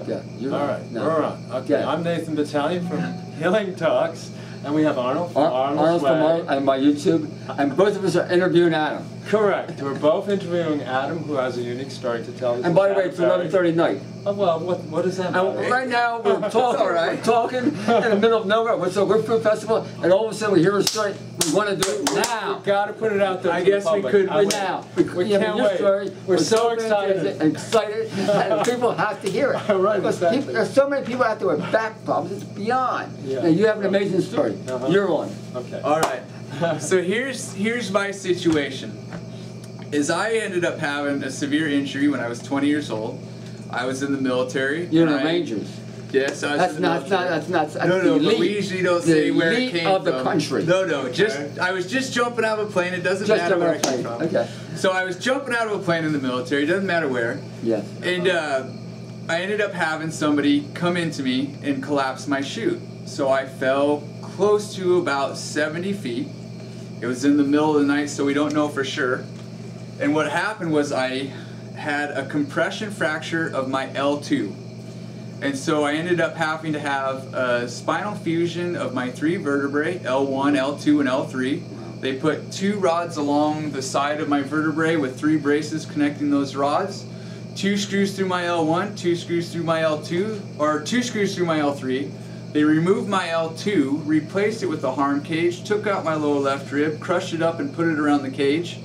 All right, we're on. Okay, I'm Nathan Battalion from Healing Talks, and we have Arnold from Arnold's Way. And my YouTube, and both of us are interviewing Adam. Correct. We're both interviewing Adam, who has a unique story to tell us. And by the way, it's 11:30 night. Oh, well, what is that? And right now we're talking, we're talking in the middle of nowhere. We're Food Festival, and all of a sudden we hear a story. We want to do it now. We got to put it out there. I guess we could now. We can't wait. Story. We're so excited. And people have to hear it. All right. Because there's so many people out there with back problems. It's beyond. Yeah. And you have an amazing story. You're on. Okay. All right. So here's my situation. Is I ended up having a severe injury when I was 20 years old. I was in the military. You're in the Rangers. Yes, I was in the military. That's no, but we usually don't say where it came of the from. country. No, I was just jumping out of a plane. It doesn't matter where I came from. Okay. So I was jumping out of a plane in the military. It doesn't matter where. Yes. And I ended up having somebody come into me and collapse my chute. So I fell close to about 70 feet. It was in the middle of the night, so we don't know for sure. And what happened was I had a compression fracture of my L2. And so I ended up having to have a spinal fusion of my 3 vertebrae, L1, L2, and L3. They put 2 rods along the side of my vertebrae with 3 braces connecting those rods. 2 screws through my L1, 2 screws through my L2, or 2 screws through my L3. They removed my L2, replaced it with a harm cage, took out my lower left rib, crushed it up and put it around the cage.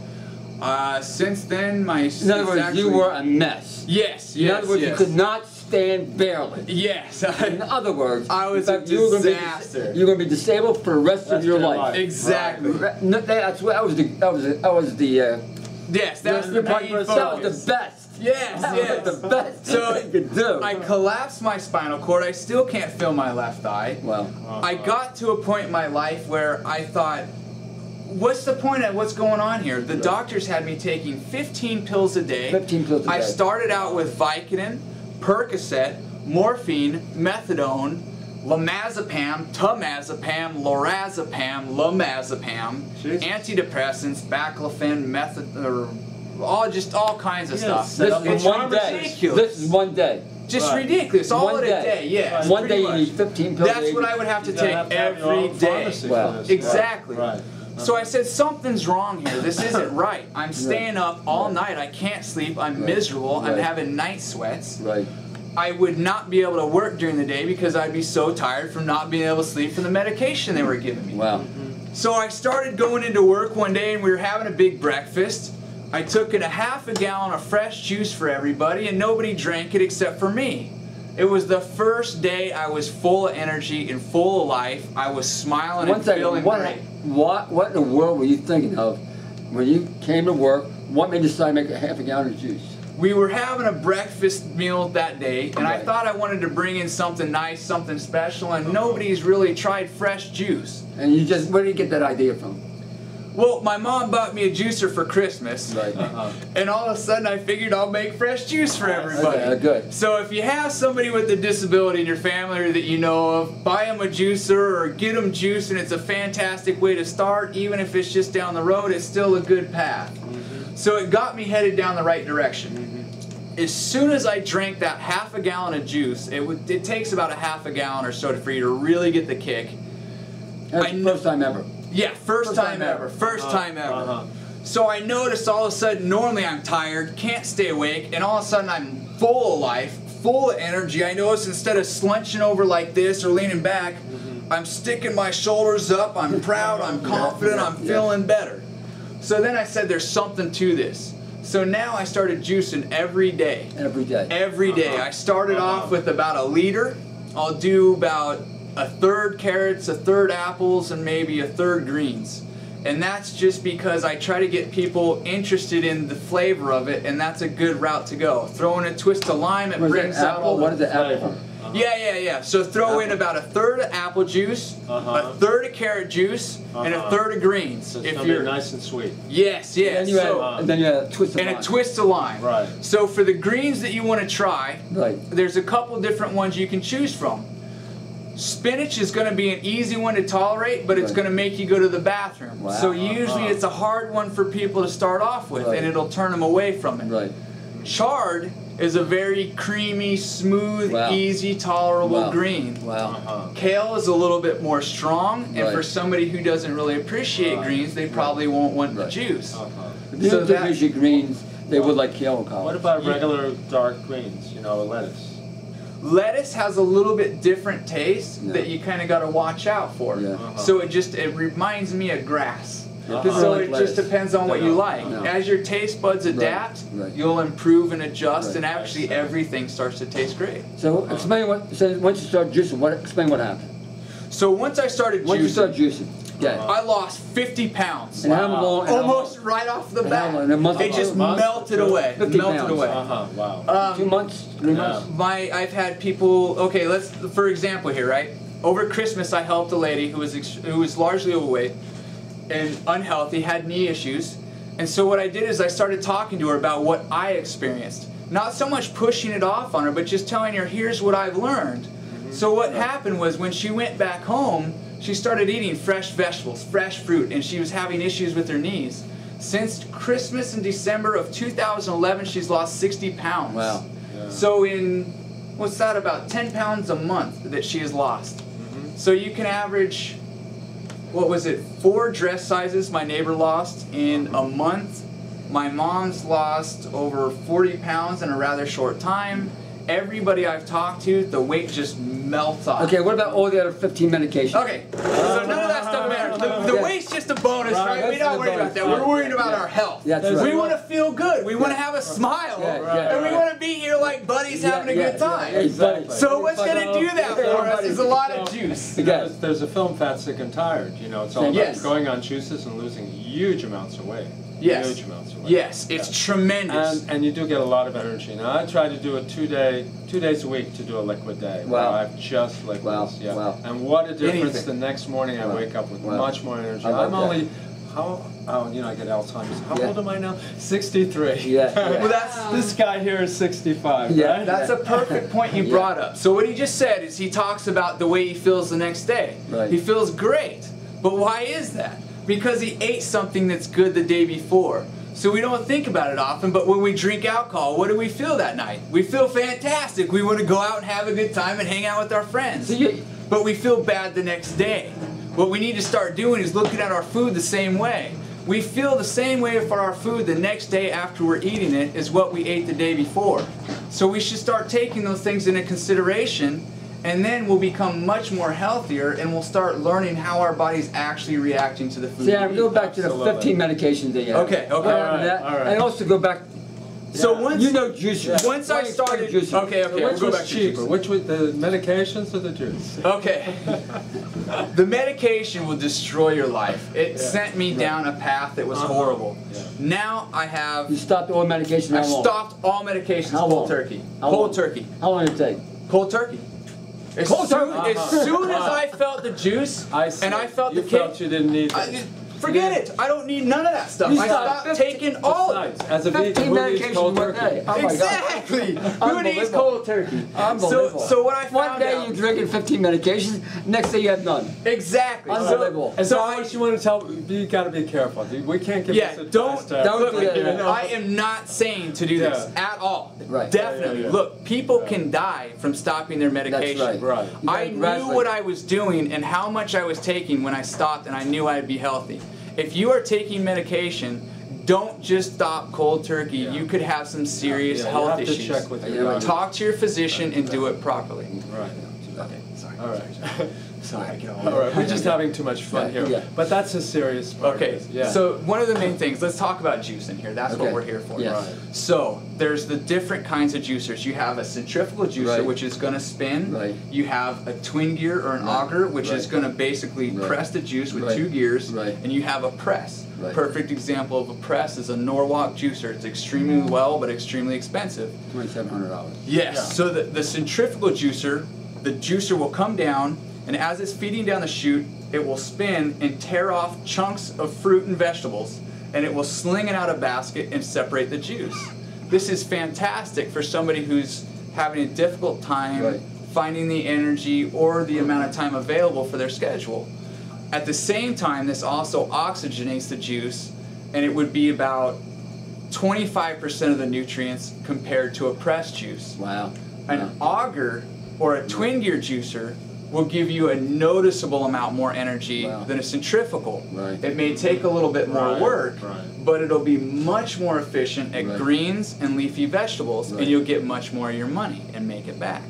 Since then, in other words, you were a mess. Yes, In other words, you could not stand barely. Yes. In other words, I was a disaster. You're going to be disabled for the rest of your life. Exactly. That was the yes, that's the main focus. That was the best. Yes, that was the best so you could do. I collapsed my spinal cord. I still can't feel my left eye. Wow. I got to a point in my life where I thought, what's the point of what's going on here? The doctors had me taking 15 pills a day. 15 pills a day. I started out with Vicodin, Percocet, morphine, methadone, lamazepam, tamazepam, lorazepam, lamazepam, antidepressants, baclofen, all kinds of stuff. This is one day. Ridiculous. This is one day. Just ridiculous. All in a day, yes. One day you need 15 pills. That's what I would have to take every day. Wow. Exactly. Right. So I said, something's wrong here. This isn't right. I'm staying up all night. I can't sleep. I'm miserable. I'm having night sweats. Right. I would not be able to work during the day because I'd be so tired from not being able to sleep from the medication they were giving me. Wow. So I started going into work one day and we were having a big breakfast. I took in a half a gallon of fresh juice for everybody and nobody drank it except for me. It was the first day I was full of energy and full of life. I was smiling and feeling great. What in the world were you thinking of when you came to work? What made you decide to make a half a gallon of juice? We were having a breakfast meal that day, and I thought I wanted to bring in something nice, something special, and nobody's really tried fresh juice. And you just, where did you get that idea from? Well, my mom bought me a juicer for Christmas, and all of a sudden I figured I'll make fresh juice for everybody. Okay, good. So if you have somebody with a disability in your family or that you know of, buy them a juicer or get them juice, and it's a fantastic way to start. Even if it's just down the road, it's still a good path. So it got me headed down the right direction. As soon as I drank that half a gallon of juice, it takes about a half a gallon or so for you to really get the kick. That's the first time ever. Yeah, first time ever. First time ever. So I noticed all of a sudden, normally I'm tired, can't stay awake, and all of a sudden I'm full of life, full of energy. I noticed instead of slouching over like this or leaning back, I'm sticking my shoulders up, I'm proud, I'm confident, I'm feeling better. So then I said there's something to this. So now I started juicing every day. Every day. Every day. I started off with about a liter. I'll do about a third carrots, a third apples, and maybe a third greens. And that's just because I try to get people interested in the flavor of it, and that's a good route to go. Throw in a twist of lime, it brings out all the What is the apple? Yeah. So throw in about a third of apple juice, a third of carrot juice, and a third of greens. So it's going to be nice and sweet. Yes. And then you add a twist of lime. And a twist of lime. Right. So for the greens that you want to try, there's a couple different ones you can choose from. Spinach is going to be an easy one to tolerate, but it's going to make you go to the bathroom. Wow. So usually it's a hard one for people to start off with, and it'll turn them away from it. Right. Chard is a very creamy, smooth, easy, tolerable green. Wow. Kale is a little bit more strong, and for somebody who doesn't really appreciate greens, they probably won't want the juice. If you don't usually greens, they would like kale and cauliflower. What about regular dark greens, you know, lettuce? Lettuce has a little bit different taste that you kind of got to watch out for. So it reminds me of grass. So it just depends on what you like. As your taste buds adapt, you'll improve and adjust, and actually everything starts to taste great. So explain once you start juicing, explain what happened. So once I started juicing, Yeah. I lost 50 pounds. And how long? Almost right off the bat. It just melted melted away. 50 Melted pounds. away. Wow. 2 months? 3 months? I've had people. Okay, let's. For example, here, right? Over Christmas, I helped a lady who was largely overweight and unhealthy, had knee issues, and so what I did is I started talking to her about what I experienced. Not so much pushing it off on her, but just telling her, here's what I've learned. So what happened was when she went back home, she started eating fresh vegetables, fresh fruit, and she was having issues with her knees. Since Christmas in December of 2011, she's lost 60 pounds. Wow. So in, what's that, about 10 pounds a month that she has lost. So you can average, what was it, 4 dress sizes my neighbor lost in a month. My mom's lost over 40 pounds in a rather short time. Everybody I've talked to, the weight just melts off. Okay, what about all the other 15 medications? Okay, so none of that stuff matters. The weight's just a bonus, right? We're not worried about that. We're worried about our health. Yeah, that's right. We want to feel good. We want to have a smile. And we want to be here like buddies having a good time. Exactly. So what's going to do that for us is a lot of juice. There's a film, Fat, Sick, and Tired. You know, it's all about going on juices and losing huge amounts of weight. Yes. Huge amounts of weight. Yes, it's tremendous. And you do get a lot of energy. Now I try to do a 2 days a week to do a liquid day. Wow. I've just liquids. Wow. Wow. And what a difference the next morning I wake up with much more energy. I'm only I get Alzheimer's. How old am I now? 63. Well, this guy here is 65. Yeah. Right? That's a perfect point you brought up. So what he just said is he talks about the way he feels the next day. Right. He feels great. But why is that? Because he ate something that's good the day before. So we don't think about it often, but when we drink alcohol, what do we feel that night? We feel fantastic. We want to go out and have a good time and hang out with our friends. But we feel bad the next day. What we need to start doing is looking at our food the same way. We feel the same way for our food the next day after we're eating it as what we ate the day before. So we should start taking those things into consideration, and then we'll become much more healthier, and we'll start learning how our body's actually reacting to the food. See, I'm going back to the 15 medications that you have. Okay. All right. And also go back. So once juicing. Once I started juicing. Okay, Which we'll go was back to cheaper? juicing. Which was the medications or the juice? Okay. The medication will destroy your life. It sent me down a path that was horrible. Now I have. You stopped all medication. I stopped all medications. How long? Cold turkey. Cold turkey. How long did it take? Cold turkey. As soon as I felt the juice and I felt the kick, felt you didn't need it. Forget it. I don't need none of that stuff. I stopped taking all of it. As a vegan, who needs cold turkey? Exactly. Who needs cold turkey? Unbelievable. So what I found One day you're drinking 15 medications, next day you have none. Exactly. Unbelievable. So what you want to tell? You got to be careful. We can't give this advice don't to do everybody. that. I am not saying to do this at all. Right. Definitely. Look, people can die from stopping their medication. That's right. Right. I knew what I was doing and how much I was taking when I stopped, and I knew I'd be healthy. If you are taking medication, don't just stop cold turkey. You could have some serious health issues. Check with your doctor. Talk to your physician and do it properly. Right. Okay, sorry. All right. Sorry, I get all right, we're just having too much fun here. But that's a serious part. Okay, so one of the main things, let's talk about juicing here. That's what we're here for. Yes. Right. So there's the different kinds of juicers. You have a centrifugal juicer, which is going to spin. Right. You have a twin gear or an auger, which is going to basically press the juice with 2 gears. Right. And you have a press. Right. Perfect example of a press is a Norwalk juicer. It's extremely well, but extremely expensive. $2,700. Yes. So the centrifugal juicer, the juicer will come down, and as it's feeding down the chute, it will spin and tear off chunks of fruit and vegetables, and it will sling it out a basket and separate the juice. This is fantastic for somebody who's having a difficult time finding the energy or the amount of time available for their schedule. At the same time, this also oxygenates the juice, and it would be about 25% of the nutrients compared to a pressed juice. Wow. An auger or a twin gear juicer will give you a noticeable amount more energy than a centrifugal. Right. It may take a little bit more work, right. but it'll be much more efficient at greens and leafy vegetables, and you'll get much more of your money and make it back.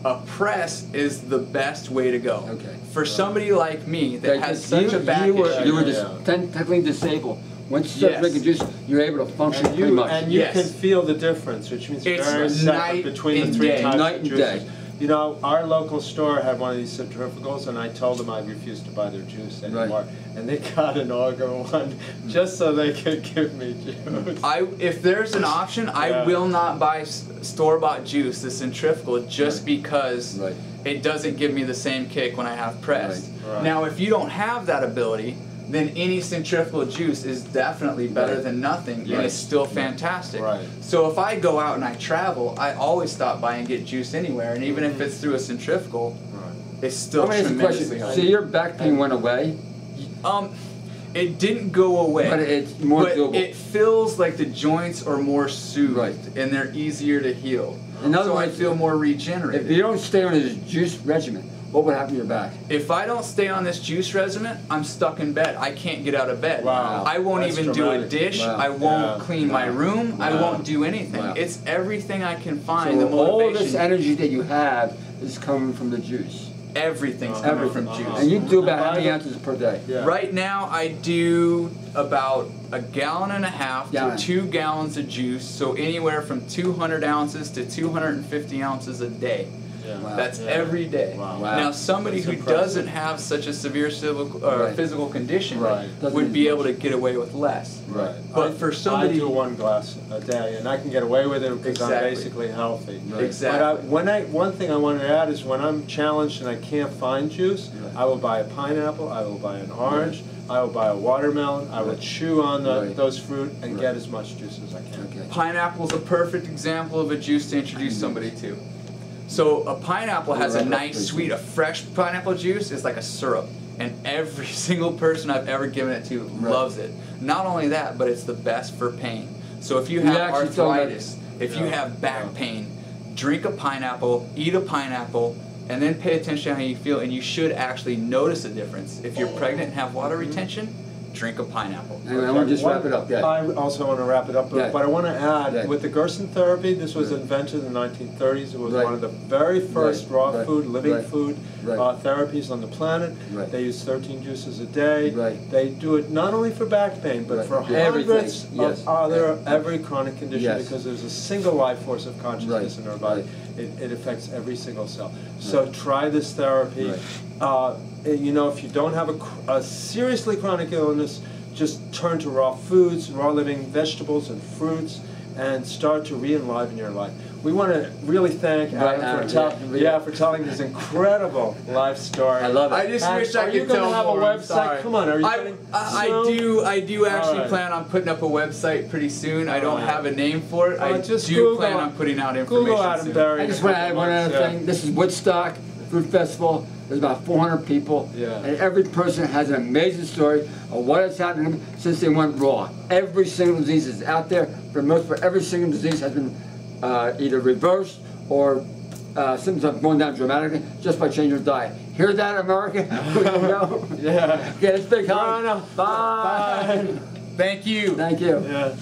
A press is the best way to go. Okay. For somebody like me that has such a back issue. You were just technically disabled. Once you start drinking juice, you're able to function pretty much. And you can feel the difference, which means it's very separate between the 3 types night of and juices. day. You know, our local store had one of these centrifugals, and I told them I refused to buy their juice anymore. And they got an auger one just so they could give me juice. If there's an option, I will not buy store-bought juice, the centrifugal, just because it doesn't give me the same kick when I have pressed. Now, if you don't have that ability, then any centrifugal juice is definitely better than nothing, and it's still fantastic. So if I go out and I travel, I always stop by and get juice anywhere, and even if it's through a centrifugal, it's still tremendously helpful. So your back pain went away? It didn't go away, but it's more doable. It feels like the joints are more soothed, and they're easier to heal. In other so words, I feel more regenerated. If you don't stay on this juice regimen, what would happen to your back? If I don't stay on this juice regimen, I'm stuck in bed. I can't get out of bed. I won't even do a dish. I won't clean my room. I won't do anything. It's everything I can find. So the motivation. all this energy that you have is coming from the juice. Everything's coming from juice. And you do about how many ounces per day? Right now, I do about 1.5 gallons to 2 gallons of juice. So anywhere from 200 ounces to 250 ounces a day. That's every day. Now, somebody who doesn't have such a severe physical condition would be able to get away with less. But for somebody, I do 1 glass a day, and I can get away with it because I'm basically healthy. Exactly. But one thing I wanted to add is when I'm challenged and I can't find juice, I will buy a pineapple, I will buy an orange, I will buy a watermelon, I will chew on those fruit and get as much juice as I can. Pineapple is a perfect example of a juice to introduce somebody to. So a pineapple has a nice sweet, a fresh pineapple juice is like a syrup. And every single person I've ever given it to loves it. Not only that, but it's the best for pain. So if you have arthritis, if you have back pain, drink a pineapple, eat a pineapple, and then pay attention to how you feel, and you should actually notice a difference. If you're pregnant and have water retention, drink a pineapple. Anyway, I want to just wrap it up. I also want to wrap it up, but I want to add, with the Gerson therapy, this was invented in the 1930s. It was one of the very first raw food, living food therapies on the planet. They use 13 juices a day. They do it not only for back pain, but for hundreds of every chronic condition, because there's a single life force of consciousness in our body. It affects every single cell. So try this therapy. You know, if you don't have a seriously chronic illness, just turn to raw foods, raw living vegetables and fruits, and start to re-enliven your life. We want to really thank Adam for telling this incredible life story. I love it. I just wish I could tell have more. a website? Come on, are you I do actually plan on putting up a website pretty soon. I don't have a name for it. I just do plan on putting out information Google Adam soon. Berry. I just want to add one other thing. This is Woodstock Food Festival. There's about 400 people, and every person has an amazing story of what has happened to them since they went raw. Every single disease is out there. For the most part, every single disease has been either reversed or symptoms have gone down dramatically just by changing your diet. Hear that, America? Yeah. Okay, let's big hug. Bye. Thank you. Thank you. Yeah.